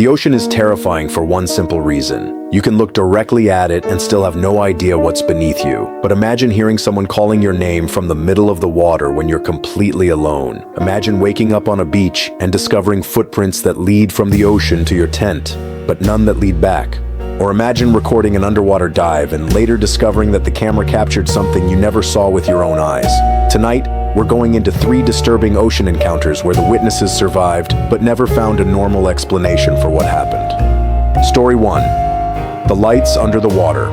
The ocean is terrifying for one simple reason. You can look directly at it and still have no idea what's beneath you. But imagine hearing someone calling your name from the middle of the water when you're completely alone. Imagine waking up on a beach and discovering footprints that lead from the ocean to your tent, but none that lead back. Or imagine recording an underwater dive and later discovering that the camera captured something you never saw with your own eyes. Tonight, we're going into 3 disturbing ocean encounters where the witnesses survived but never found a normal explanation for what happened. Story 1. The lights under the water.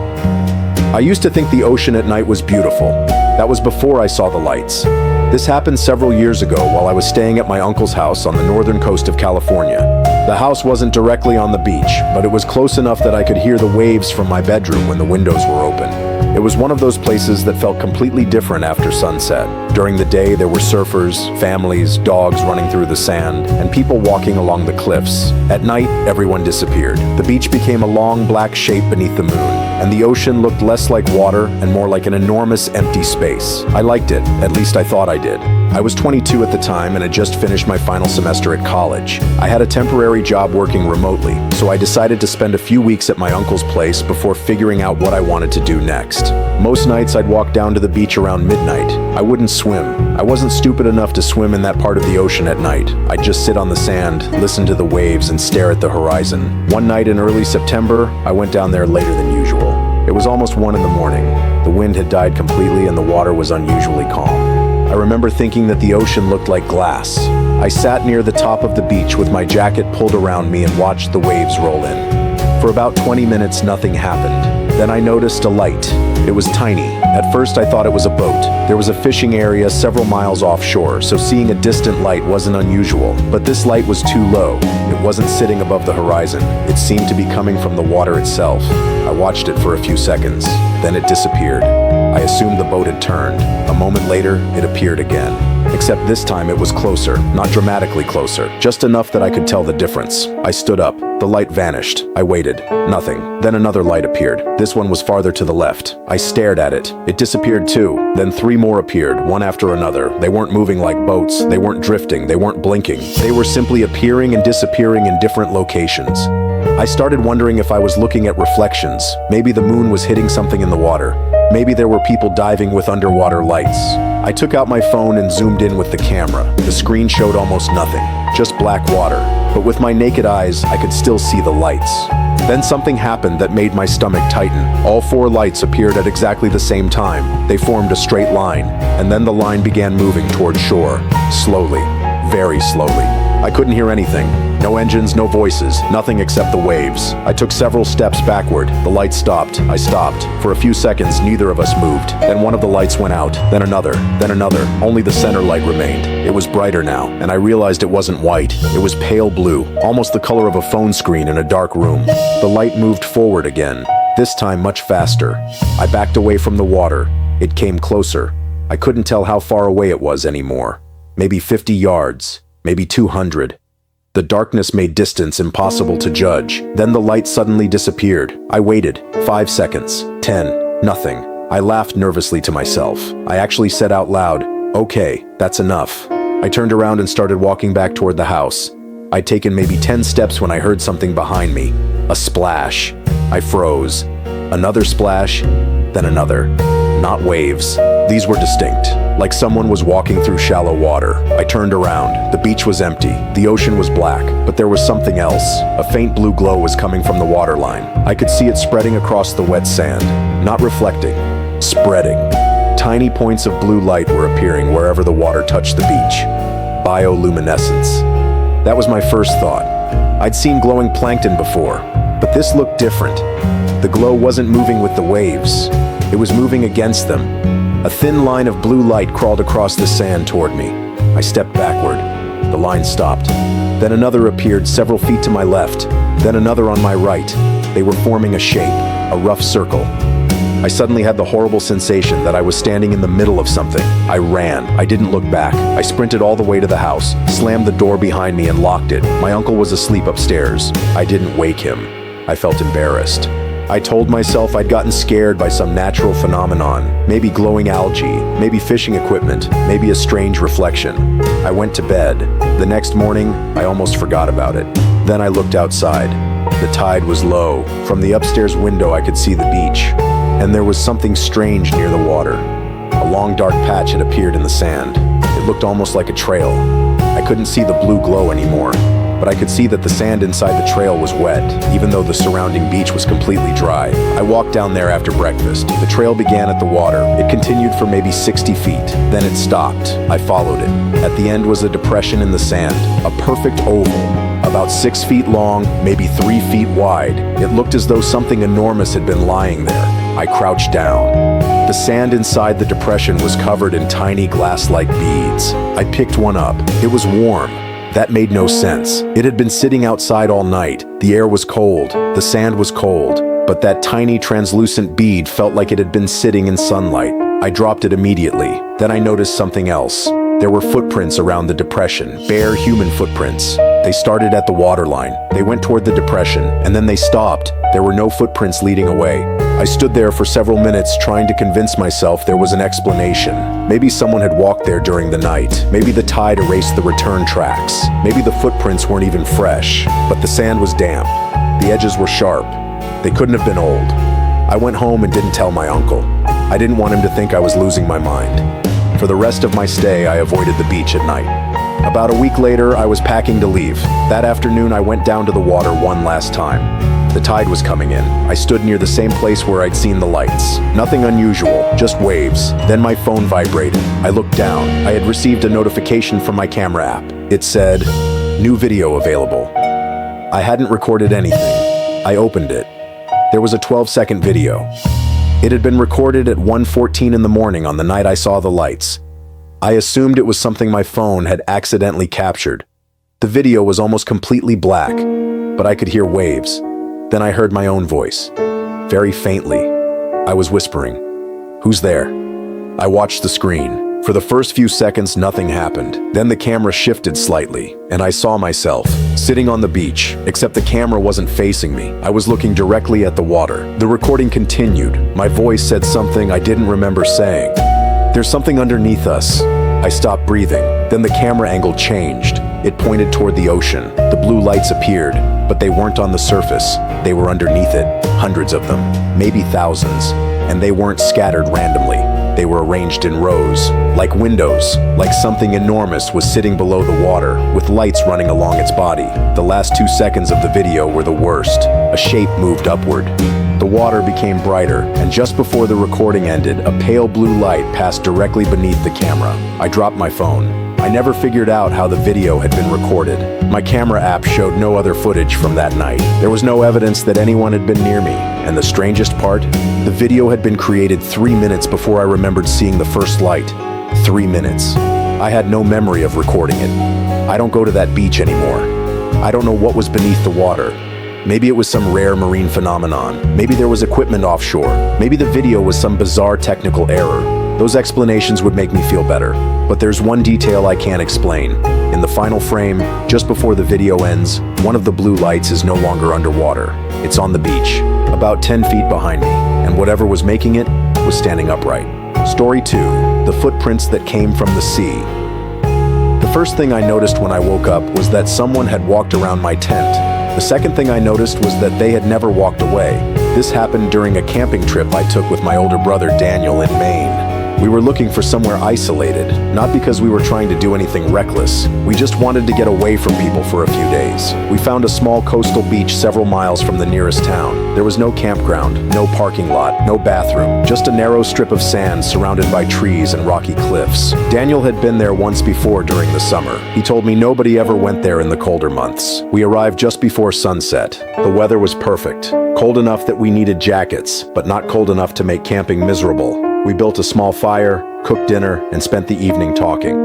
I used to think the ocean at night was beautiful. That was before I saw the lights. This happened several years ago while I was staying at my uncle's house on the northern coast of California. The house wasn't directly on the beach, but it was close enough that I could hear the waves from my bedroom when the windows were open. It was one of those places that felt completely different after sunset. During the day, there were surfers, families, dogs running through the sand, and people walking along the cliffs. At night, everyone disappeared. The beach became a long black shape beneath the moon, and the ocean looked less like water and more like an enormous empty space. I liked it, at least I thought I did. I was 22 at the time and had just finished my final semester at college. I had a temporary job working remotely, so I decided to spend a few weeks at my uncle's place before figuring out what I wanted to do next. Most nights I'd walk down to the beach around midnight. I wouldn't swim. I wasn't stupid enough to swim in that part of the ocean at night. I'd just sit on the sand, listen to the waves, and stare at the horizon. One night in early September, I went down there later than usual. It was almost 1 in the morning. The wind had died completely and the water was unusually calm. I remember thinking that the ocean looked like glass. I sat near the top of the beach with my jacket pulled around me and watched the waves roll in. For about 20 minutes, nothing happened. Then I noticed a light. It was tiny. At first, I thought it was a boat. There was a fishing area several miles offshore, so seeing a distant light wasn't unusual. But this light was too low. It wasn't sitting above the horizon. It seemed to be coming from the water itself. I watched it for a few seconds. Then it disappeared. I assumed the boat had turned. A moment later, it appeared again. Except this time it was closer, not dramatically closer, just enough that I could tell the difference. I stood up. The light vanished. I waited. Nothing. Then another light appeared. This one was farther to the left. I stared at it. It disappeared too. Then 3 more appeared, one after another. They weren't moving like boats. They weren't drifting. They weren't blinking. They were simply appearing and disappearing in different locations. I started wondering if I was looking at reflections. Maybe the moon was hitting something in the water. Maybe there were people diving with underwater lights. I took out my phone and zoomed in with the camera. The screen showed almost nothing, just black water. But with my naked eyes, I could still see the lights. Then something happened that made my stomach tighten. All 4 lights appeared at exactly the same time. They formed a straight line, and then the line began moving toward shore. Slowly, very slowly. I couldn't hear anything. No engines, no voices, nothing except the waves. I took several steps backward. The light stopped. I stopped. For a few seconds, neither of us moved. Then one of the lights went out, then another, then another. Only the center light remained. It was brighter now, and I realized it wasn't white. It was pale blue, almost the color of a phone screen in a dark room. The light moved forward again, this time much faster. I backed away from the water. It came closer. I couldn't tell how far away it was anymore. Maybe 50 yards, maybe 200. The darkness made distance impossible to judge. Then the light suddenly disappeared. I waited. 5 seconds. 10. Nothing. I laughed nervously to myself. I actually said out loud, "Okay, that's enough." I turned around and started walking back toward the house. I'd taken maybe 10 steps when I heard something behind me. A splash. I froze. Another splash, then another. Not waves. These were distinct, like someone was walking through shallow water. I turned around. The beach was empty. The ocean was black, but there was something else. A faint blue glow was coming from the waterline. I could see it spreading across the wet sand, not reflecting, spreading. Tiny points of blue light were appearing wherever the water touched the beach. Bioluminescence. That was my first thought. I'd seen glowing plankton before, but this looked different. The glow wasn't moving with the waves. It was moving against them. A thin line of blue light crawled across the sand toward me. I stepped backward. The line stopped. Then another appeared several feet to my left, then another on my right. They were forming a shape, a rough circle. I suddenly had the horrible sensation that I was standing in the middle of something. I ran. I didn't look back. I sprinted all the way to the house, slammed the door behind me and locked it. My uncle was asleep upstairs. I didn't wake him. I felt embarrassed. I told myself I'd gotten scared by some natural phenomenon, maybe glowing algae, maybe fishing equipment, maybe a strange reflection. I went to bed. The next morning, I almost forgot about it. Then I looked outside. The tide was low. From the upstairs window, I could see the beach, and there was something strange near the water. A long dark patch had appeared in the sand. It looked almost like a trail. I couldn't see the blue glow anymore, but I could see that the sand inside the trail was wet, even though the surrounding beach was completely dry. I walked down there after breakfast. The trail began at the water. It continued for maybe 60 feet. Then it stopped. I followed it. At the end was a depression in the sand, a perfect oval, about 6 feet long, maybe 3 feet wide. It looked as though something enormous had been lying there. I crouched down. The sand inside the depression was covered in tiny glass-like beads. I picked one up. It was warm. That made no sense. It had been sitting outside all night. The air was cold. The sand was cold. But that tiny translucent bead felt like it had been sitting in sunlight. I dropped it immediately. Then I noticed something else. There were footprints around the depression, bare human footprints. They started at the waterline. They went toward the depression, and then they stopped. There were no footprints leading away. I stood there for several minutes trying to convince myself there was an explanation. Maybe someone had walked there during the night. Maybe the tide erased the return tracks. Maybe the footprints weren't even fresh. But the sand was damp. The edges were sharp. They couldn't have been old. I went home and didn't tell my uncle. I didn't want him to think I was losing my mind. For the rest of my stay, I avoided the beach at night. About a week later, I was packing to leave. That afternoon, I went down to the water one last time. The tide was coming in. I stood near the same place where I'd seen the lights. Nothing unusual, just waves. Then my phone vibrated. I looked down. I had received a notification from my camera app. It said, "New video available." I hadn't recorded anything. I opened it. There was a 12-second video. It had been recorded at 1:14 in the morning on the night I saw the lights. I assumed it was something my phone had accidentally captured. The video was almost completely black, but I could hear waves. Then I heard my own voice, very faintly. I was whispering, "Who's there?" I watched the screen. For the first few seconds, nothing happened. Then the camera shifted slightly, and I saw myself sitting on the beach, except the camera wasn't facing me. I was looking directly at the water. The recording continued. My voice said something I didn't remember saying. "There's something underneath us." I stopped breathing. Then the camera angle changed. It pointed toward the ocean. The blue lights appeared, but they weren't on the surface. They were underneath it, hundreds of them, maybe thousands. And they weren't scattered randomly. They were arranged in rows, like windows, like something enormous was sitting below the water, with lights running along its body. The last 2 seconds of the video were the worst. A shape moved upward. The water became brighter, and just before the recording ended, a pale blue light passed directly beneath the camera. I dropped my phone. I never figured out how the video had been recorded. My camera app showed no other footage from that night. There was no evidence that anyone had been near me. And the strangest part, the video had been created 3 minutes before I remembered seeing the first light. 3 minutes. I had no memory of recording it. I don't go to that beach anymore. I don't know what was beneath the water. Maybe it was some rare marine phenomenon. Maybe there was equipment offshore. Maybe the video was some bizarre technical error. Those explanations would make me feel better. But there's one detail I can't explain. In the final frame, just before the video ends, one of the blue lights is no longer underwater. It's on the beach, about 10 feet behind me, and whatever was making it was standing upright. Story 2, the footprints that came from the sea. The first thing I noticed when I woke up was that someone had walked around my tent. The second thing I noticed was that they had never walked away. This happened during a camping trip I took with my older brother Daniel in Maine. We were looking for somewhere isolated, not because we were trying to do anything reckless. We just wanted to get away from people for a few days. We found a small coastal beach several miles from the nearest town. There was no campground, no parking lot, no bathroom, just a narrow strip of sand surrounded by trees and rocky cliffs. Daniel had been there once before during the summer. He told me nobody ever went there in the colder months. We arrived just before sunset. The weather was perfect, cold enough that we needed jackets, but not cold enough to make camping miserable. We built a small fire, cooked dinner, and spent the evening talking.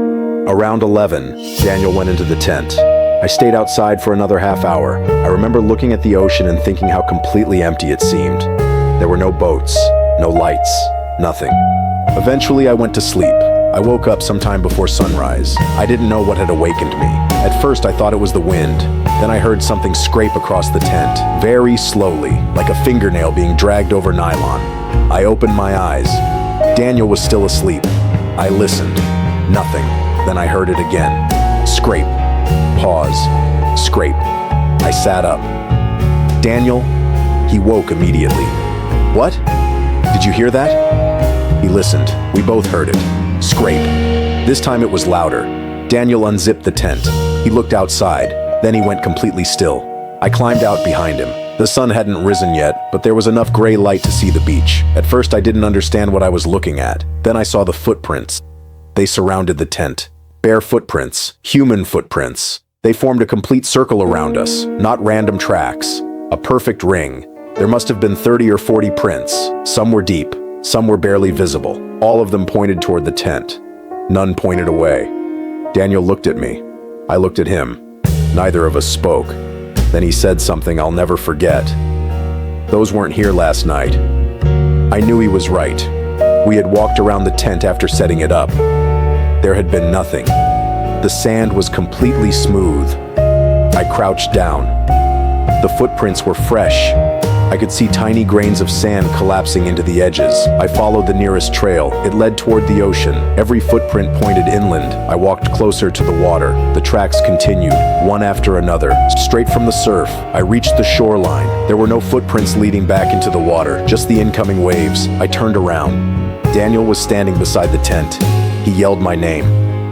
Around 11, Daniel went into the tent. I stayed outside for another half hour. I remember looking at the ocean and thinking how completely empty it seemed. There were no boats, no lights, nothing. Eventually, I went to sleep. I woke up sometime before sunrise. I didn't know what had awakened me. At first, I thought it was the wind. Then I heard something scrape across the tent, very slowly, like a fingernail being dragged over nylon. I opened my eyes. Daniel was still asleep. I listened. Nothing. Then I heard it again. Scrape. Pause. Scrape. I sat up. Daniel, he woke immediately. What? Did you hear that? He listened. We both heard it. Scrape. This time it was louder. Daniel unzipped the tent. He looked outside. Then he went completely still. I climbed out behind him. The sun hadn't risen yet, but there was enough gray light to see the beach. At first I didn't understand what I was looking at. Then I saw the footprints. They surrounded the tent. Bare footprints. Human footprints. They formed a complete circle around us, not random tracks. A perfect ring. There must have been 30 or 40 prints. Some were deep. Some were barely visible. All of them pointed toward the tent. None pointed away. Daniel looked at me. I looked at him. Neither of us spoke. Then he said something I'll never forget. Those weren't here last night. I knew he was right. We had walked around the tent after setting it up. There had been nothing. The sand was completely smooth. I crouched down. The footprints were fresh. I could see tiny grains of sand collapsing into the edges. I followed the nearest trail. It led toward the ocean. Every footprint pointed inland. I walked closer to the water. The tracks continued, one after another, straight from the surf. I reached the shoreline. There were no footprints leading back into the water, just the incoming waves. I turned around. Daniel was standing beside the tent. He yelled my name.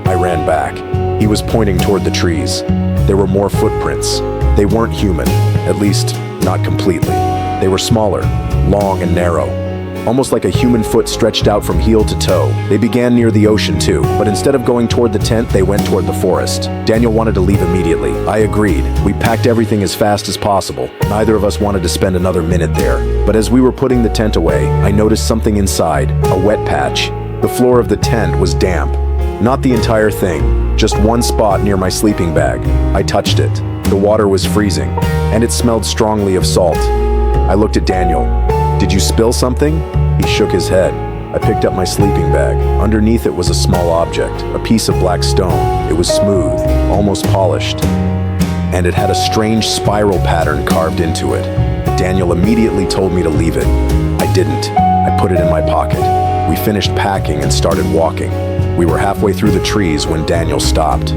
I ran back. He was pointing toward the trees. There were more footprints. They weren't human, at least not completely. They were smaller, long and narrow, almost like a human foot stretched out from heel to toe. They began near the ocean too, but instead of going toward the tent, they went toward the forest. Daniel wanted to leave immediately. I agreed. We packed everything as fast as possible. Neither of us wanted to spend another minute there. But as we were putting the tent away, I noticed something inside, a wet patch. The floor of the tent was damp. Not the entire thing, just one spot near my sleeping bag. I touched it. The water was freezing, and it smelled strongly of salt. I looked at Daniel. Did you spill something? He shook his head. I picked up my sleeping bag. Underneath it was a small object, a piece of black stone. It was smooth, almost polished, and it had a strange spiral pattern carved into it. Daniel immediately told me to leave it. I didn't. I put it in my pocket. We finished packing and started walking. We were halfway through the trees when Daniel stopped.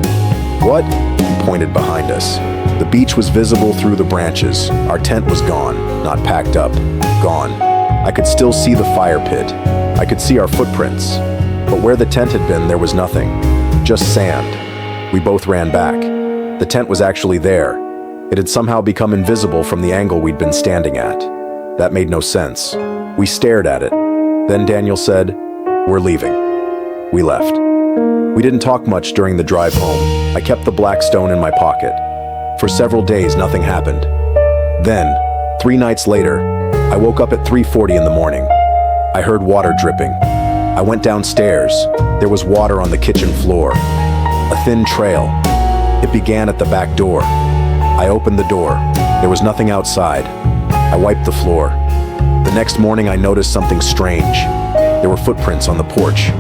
What? He pointed behind us. The beach was visible through the branches. Our tent was gone, not packed up, gone. I could still see the fire pit. I could see our footprints. But where the tent had been, there was nothing. Just sand. We both ran back. The tent was actually there. It had somehow become invisible from the angle we'd been standing at. That made no sense. We stared at it. Then Daniel said, "We're leaving." We left. We didn't talk much during the drive home. I kept the black stone in my pocket. For several days, nothing happened. Then, 3 nights later, I woke up at 3:40 in the morning. I heard water dripping. I went downstairs. There was water on the kitchen floor. A thin trail. It began at the back door. I opened the door. There was nothing outside. I wiped the floor. The next morning, I noticed something strange. There were footprints on the porch.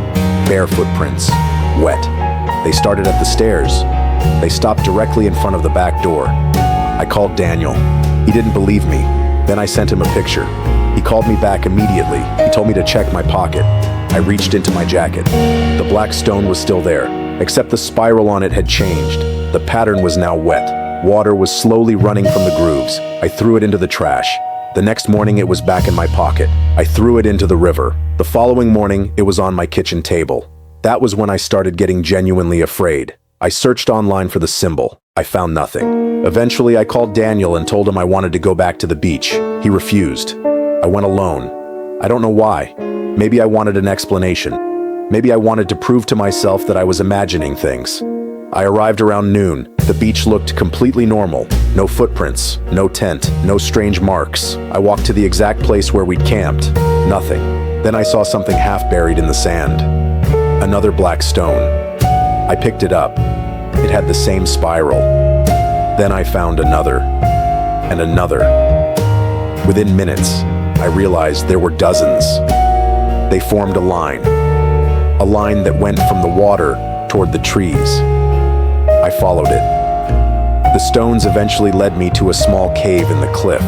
Bare footprints. Wet. They started at the stairs. They stopped directly in front of the back door. I called Daniel. He didn't believe me. Then I sent him a picture. He called me back immediately. He told me to check my pocket. I reached into my jacket. The black stone was still there, except the spiral on it had changed. The pattern was now wet. Water was slowly running from the grooves. I threw it into the trash. The next morning it was back in my pocket. I threw it into the river. The following morning it was on my kitchen table. That was when I started getting genuinely afraid. I searched online for the symbol. I found nothing. Eventually, I called Daniel and told him I wanted to go back to the beach. He refused. I went alone. I don't know why. Maybe I wanted an explanation. Maybe I wanted to prove to myself that I was imagining things. I arrived around noon. The beach looked completely normal. No footprints, no tent, no strange marks. I walked to the exact place where we'd camped. Nothing. Then I saw something half buried in the sand. Another black stone. I picked it up. It had the same spiral. Then I found another, and another. Within minutes, I realized there were dozens. They formed a line. a line that went from the water toward the trees. I followed it. The stones eventually led me to a small cave in the cliff.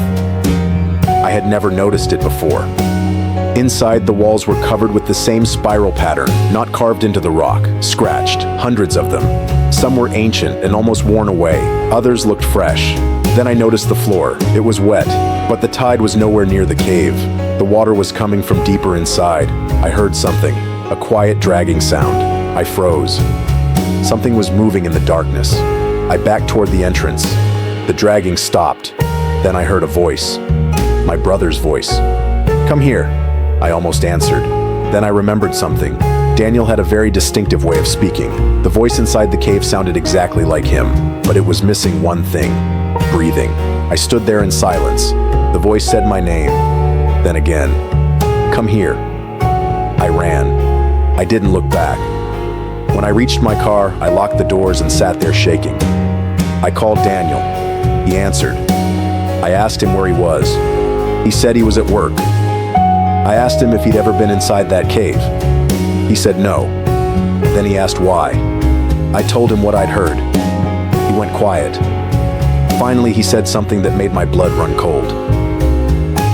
I had never noticed it before. Inside, the walls were covered with the same spiral pattern, not carved into the rock, scratched, hundreds of them. Some were ancient and almost worn away. Others looked fresh. Then I noticed the floor. It was wet, but the tide was nowhere near the cave. The water was coming from deeper inside. I heard something, a quiet dragging sound. I froze. Something was moving in the darkness. I backed toward the entrance. The dragging stopped. Then I heard a voice. My brother's voice. "Come here," I almost answered. Then I remembered something. Daniel had a very distinctive way of speaking. The voice inside the cave sounded exactly like him, but it was missing one thing: breathing. I stood there in silence. The voice said my name. Then again, "Come here." I ran. I didn't look back. When I reached my car, I locked the doors and sat there shaking. I called Daniel. He answered. I asked him where he was. He said he was at work. I asked him if he'd ever been inside that cave. He said no. Then he asked why. I told him what I'd heard. He went quiet. Finally, he said something that made my blood run cold.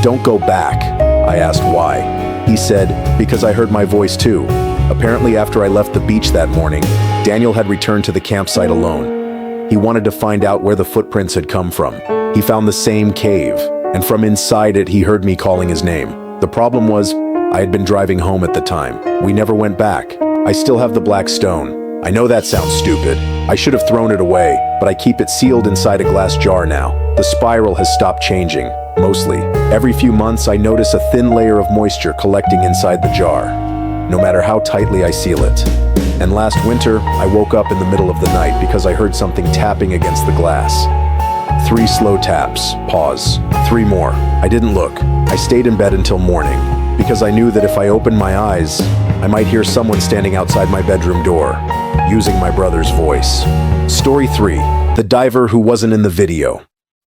"Don't go back." I asked why. He said, "Because I heard my voice too." Apparently, after I left the beach that morning, Daniel had returned to the campsite alone. He wanted to find out where the footprints had come from. He found the same cave, and from inside it, he heard me calling his name. The problem was, I had been driving home at the time. We never went back. I still have the black stone. I know that sounds stupid. I should have thrown it away, but I keep it sealed inside a glass jar now. The spiral has stopped changing, mostly. Every few months, I notice a thin layer of moisture collecting inside the jar, no matter how tightly I seal it. And last winter, I woke up in the middle of the night because I heard something tapping against the glass. 3 slow taps, pause, 3 more. I didn't look. I stayed in bed until morning, because I knew that if I opened my eyes, I might hear someone standing outside my bedroom door, using my brother's voice. Story 3. The diver who wasn't in the video.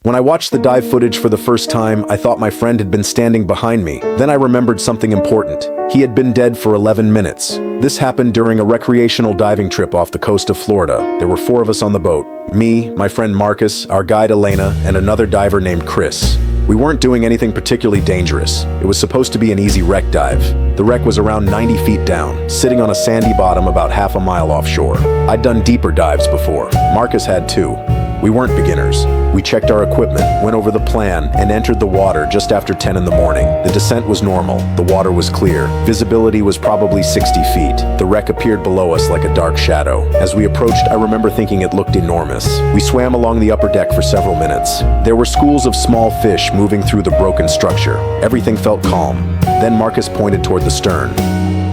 When I watched the dive footage for the first time, I thought my friend had been standing behind me. Then I remembered something important. He had been dead for 11 minutes. This happened during a recreational diving trip off the coast of Florida. There were 4 of us on the boat. Me, my friend Marcus, our guide Elena, and another diver named Chris. We weren't doing anything particularly dangerous. It was supposed to be an easy wreck dive. The wreck was around 90 feet down, sitting on a sandy bottom about half a mile offshore. I'd done deeper dives before. Marcus had too. We weren't beginners. We checked our equipment, went over the plan, and entered the water just after 10 in the morning. The descent was normal. The water was clear. Visibility was probably 60 feet. The wreck appeared below us like a dark shadow. As we approached, I remember thinking it looked enormous. We swam along the upper deck for several minutes. There were schools of small fish moving through the broken structure. Everything felt calm. Then Marcus pointed toward the stern.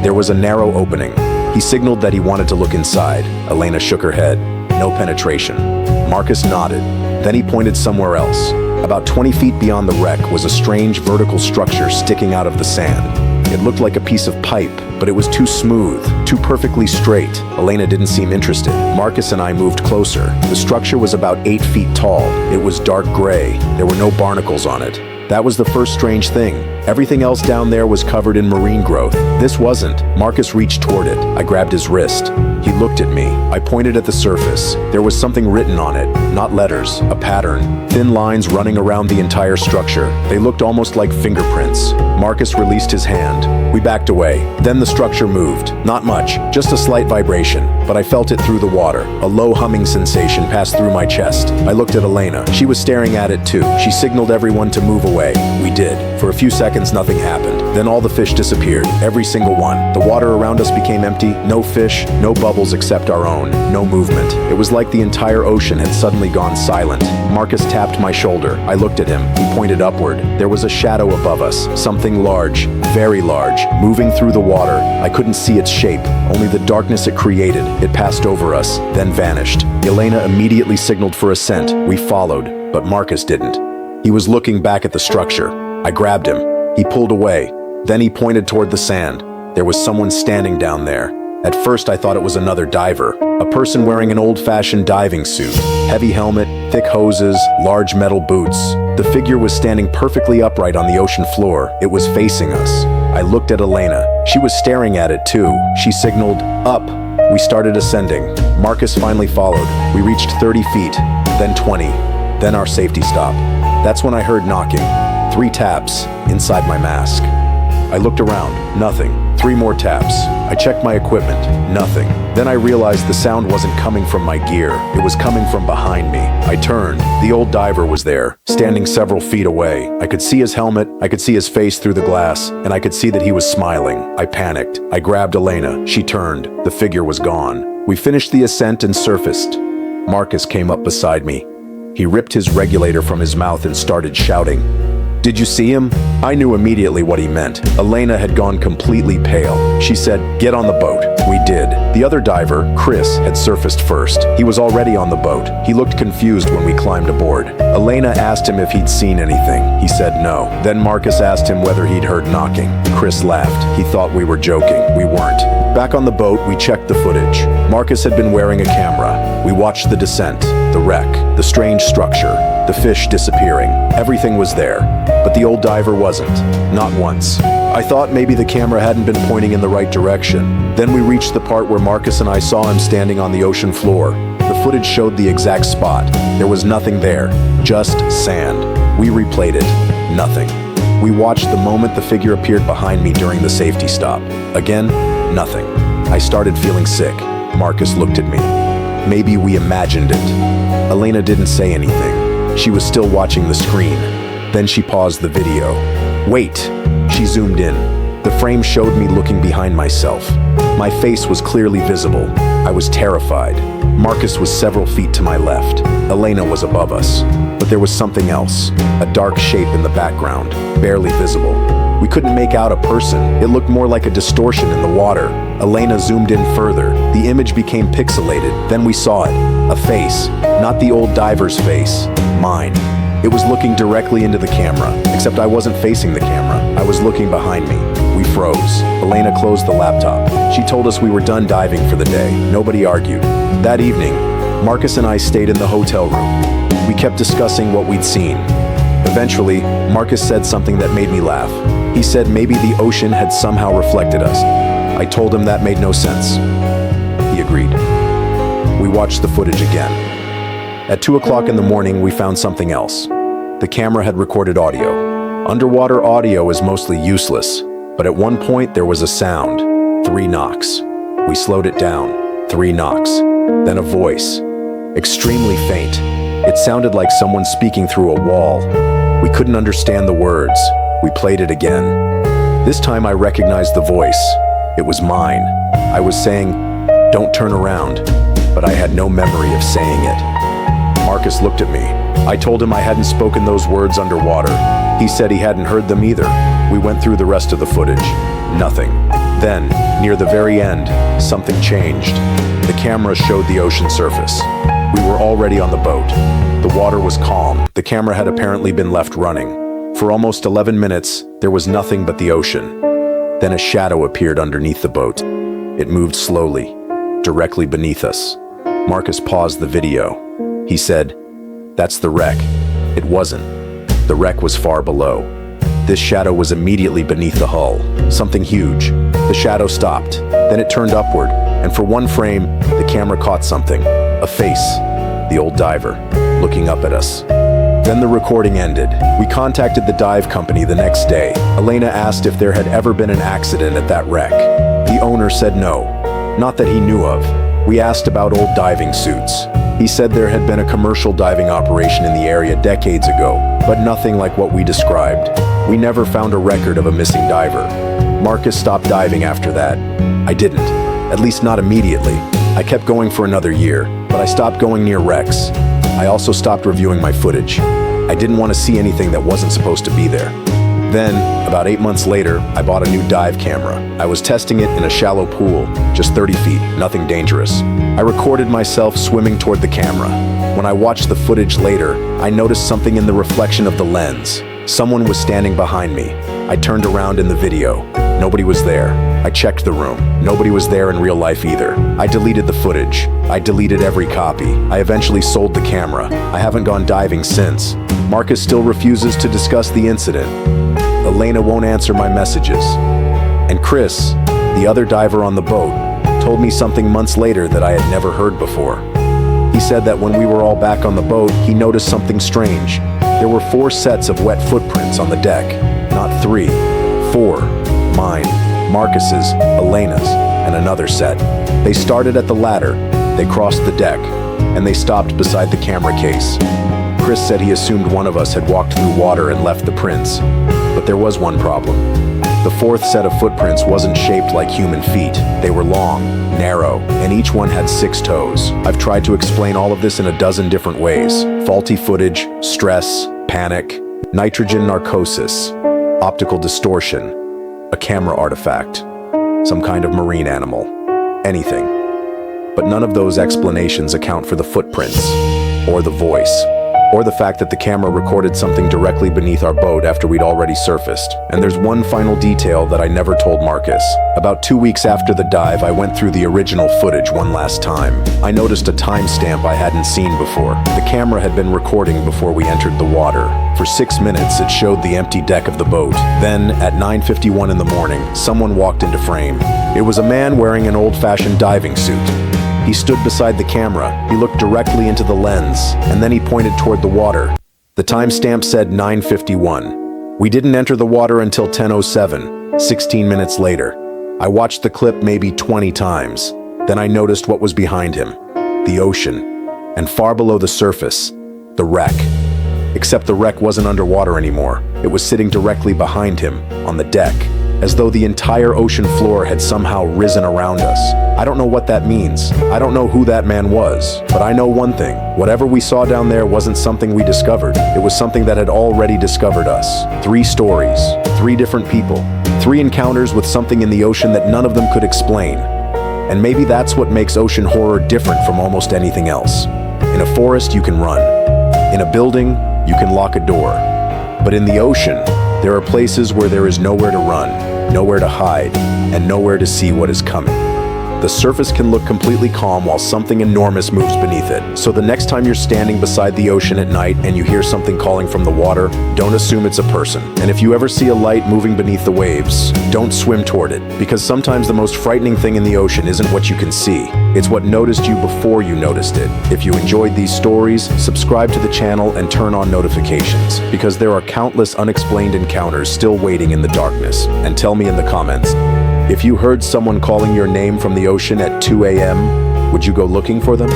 There was a narrow opening. He signaled that he wanted to look inside. Elena shook her head. No penetration. Marcus nodded. Then he pointed somewhere else. About 20 feet beyond the wreck was a strange vertical structure sticking out of the sand. It looked like a piece of pipe, but it was too smooth, too perfectly straight. Elena didn't seem interested. Marcus and I moved closer. The structure was about 8 feet tall. It was dark gray. There were no barnacles on it. That was the first strange thing. Everything else down there was covered in marine growth. This wasn't. Marcus reached toward it. I grabbed his wrist. He looked at me. I pointed at the surface. There was something written on it. Not letters, a pattern. Thin lines running around the entire structure. They looked almost like fingerprints. Marcus released his hand. We backed away. Then the structure moved. Not much, just a slight vibration, but I felt it through the water. A low humming sensation passed through my chest. I looked at Elena. She was staring at it too. She signaled everyone to move away. We did. For a few seconds, nothing happened. Then all the fish disappeared. Every single one. The water around us became empty. No fish, no bubbles except our own. No movement. It was like the entire ocean had suddenly gone silent. Marcus tapped my shoulder. I looked at him. He pointed upward. There was a shadow above us. Something large, very large, moving through the water. I couldn't see its shape, only the darkness it created. It passed over us, then vanished. Elena immediately signaled for ascent. We followed, but Marcus didn't. He was looking back at the structure. I grabbed him. He pulled away. Then he pointed toward the sand. There was someone standing down there. At first, I thought it was another diver, a person wearing an old-fashioned diving suit, heavy helmet, thick hoses, large metal boots. The figure was standing perfectly upright on the ocean floor. It was facing us. I looked at Elena. She was staring at it too. She signaled, "Up." We started ascending. Marcus finally followed. We reached 30 feet, then 20, then our safety stop. That's when I heard knocking. 3 taps inside my mask. I looked around. Nothing. 3 more taps. I checked my equipment. Nothing. Then I realized the sound wasn't coming from my gear. It was coming from behind me. I turned. The old diver was there, standing several feet away. I could see his helmet. I could see his face through the glass, and I could see that he was smiling. I panicked. I grabbed Elena. She turned. The figure was gone. We finished the ascent and surfaced. Marcus came up beside me. He ripped his regulator from his mouth and started shouting. "Did you see him?" I knew immediately what he meant. Elena had gone completely pale. She said, "Get on the boat." We did. The other diver, Chris, had surfaced first. He was already on the boat. He looked confused when we climbed aboard. Elena asked him if he'd seen anything. He said no. Then Marcus asked him whether he'd heard knocking. Chris laughed. He thought we were joking. We weren't. Back on the boat, we checked the footage. Marcus had been wearing a camera. We watched the descent, the wreck, the strange structure, the fish disappearing. Everything was there. But the old diver wasn't. Not once. I thought maybe the camera hadn't been pointing in the right direction. Then we reached the part where Marcus and I saw him standing on the ocean floor. The footage showed the exact spot. There was nothing there. Just sand. We replayed it. Nothing. We watched the moment the figure appeared behind me during the safety stop. Again, nothing. I started feeling sick. Marcus looked at me. Maybe we imagined it. Elena didn't say anything. She was still watching the screen. Then she paused the video. "Wait!" She zoomed in. The frame showed me looking behind myself. My face was clearly visible. I was terrified. Marcus was several feet to my left. Elena was above us. But there was something else. A dark shape in the background, barely visible. We couldn't make out a person. It looked more like a distortion in the water. Elena zoomed in further. The image became pixelated. Then we saw it. A face. Not the old diver's face. Mine. It was looking directly into the camera, except I wasn't facing the camera. I was looking behind me. We froze. Elena closed the laptop. She told us we were done diving for the day. Nobody argued. That evening, Marcus and I stayed in the hotel room. We kept discussing what we'd seen. Eventually, Marcus said something that made me laugh. He said maybe the ocean had somehow reflected us. I told him that made no sense. He agreed. We watched the footage again. At 2 o'clock in the morning, we found something else. The camera had recorded audio. Underwater audio is mostly useless, but at one point there was a sound. 3 knocks. We slowed it down. 3 knocks. Then a voice. Extremely faint. It sounded like someone speaking through a wall. We couldn't understand the words. We played it again. This time I recognized the voice. It was mine. I was saying, "Don't turn around," but I had no memory of saying it. Marcus looked at me. I told him I hadn't spoken those words underwater. He said he hadn't heard them either. We went through the rest of the footage. Nothing. Then, near the very end, something changed. The camera showed the ocean surface. We were already on the boat. The water was calm. The camera had apparently been left running. For almost 11 minutes, there was nothing but the ocean. Then a shadow appeared underneath the boat. It moved slowly, directly beneath us. Marcus paused the video. He said, "That's the wreck." It wasn't. The wreck was far below. This shadow was immediately beneath the hull, something huge. The shadow stopped, then it turned upward, and for one frame, the camera caught something. A face, the old diver, looking up at us. Then the recording ended. We contacted the dive company the next day. Elena asked if there had ever been an accident at that wreck. The owner said no, not that he knew of. We asked about old diving suits. He said there had been a commercial diving operation in the area decades ago, but nothing like what we described. We never found a record of a missing diver. Marcus stopped diving after that. I didn't, at least not immediately. I kept going for another year, but I stopped going near wrecks. I also stopped reviewing my footage. I didn't want to see anything that wasn't supposed to be there. Then, about 8 months later, I bought a new dive camera. I was testing it in a shallow pool, just 30 feet, nothing dangerous. I recorded myself swimming toward the camera. When I watched the footage later, I noticed something in the reflection of the lens. Someone was standing behind me. I turned around in the video. Nobody was there. I checked the room. Nobody was there in real life either. I deleted the footage. I deleted every copy. I eventually sold the camera. I haven't gone diving since. Marcus still refuses to discuss the incident. Elena won't answer my messages. And Chris, the other diver on the boat, told me something months later that I had never heard before. He said that when we were all back on the boat, he noticed something strange. There were 4 sets of wet footprints on the deck. Not 3, 4. Mine, Marcus's, Elena's, and another set. They started at the ladder, they crossed the deck, and they stopped beside the camera case. Chris said he assumed one of us had walked through water and left the prints. But there was one problem. The 4th set of footprints wasn't shaped like human feet. They were long, narrow, and each one had 6 toes. I've tried to explain all of this in a dozen different ways. Faulty footage, stress, panic, nitrogen narcosis, optical distortion, a camera artifact, some kind of marine animal, anything. But none of those explanations account for the footprints, or the voice, or the fact that the camera recorded something directly beneath our boat after we'd already surfaced. And there's one final detail that I never told Marcus. About 2 weeks after the dive, I went through the original footage one last time. I noticed a timestamp I hadn't seen before. The camera had been recording before we entered the water. For 6 minutes, it showed the empty deck of the boat. Then, at 9:51 in the morning, someone walked into frame. It was a man wearing an old-fashioned diving suit. He stood beside the camera, he looked directly into the lens, and then he pointed toward the water. The timestamp said 9:51. We didn't enter the water until 10:07, 16 minutes later. I watched the clip maybe 20 times. Then I noticed what was behind him. The ocean. And far below the surface, the wreck. Except the wreck wasn't underwater anymore. It was sitting directly behind him, on the deck, as though the entire ocean floor had somehow risen around us. I don't know what that means. I don't know who that man was. But I know one thing. Whatever we saw down there wasn't something we discovered. It was something that had already discovered us. 3 stories, 3 different people, 3 encounters with something in the ocean that none of them could explain. And maybe that's what makes ocean horror different from almost anything else. In a forest, you can run. In a building, you can lock a door. But in the ocean, there are places where there is nowhere to run, nowhere to hide, and nowhere to see what is coming. The surface can look completely calm while something enormous moves beneath it. So the next time you're standing beside the ocean at night and you hear something calling from the water, don't assume it's a person. And if you ever see a light moving beneath the waves, don't swim toward it, because sometimes the most frightening thing in the ocean isn't what you can see. It's what noticed you before you noticed it. If you enjoyed these stories, subscribe to the channel and turn on notifications, because there are countless unexplained encounters still waiting in the darkness. And tell me in the comments, if you heard someone calling your name from the ocean at 2 a.m., would you go looking for them?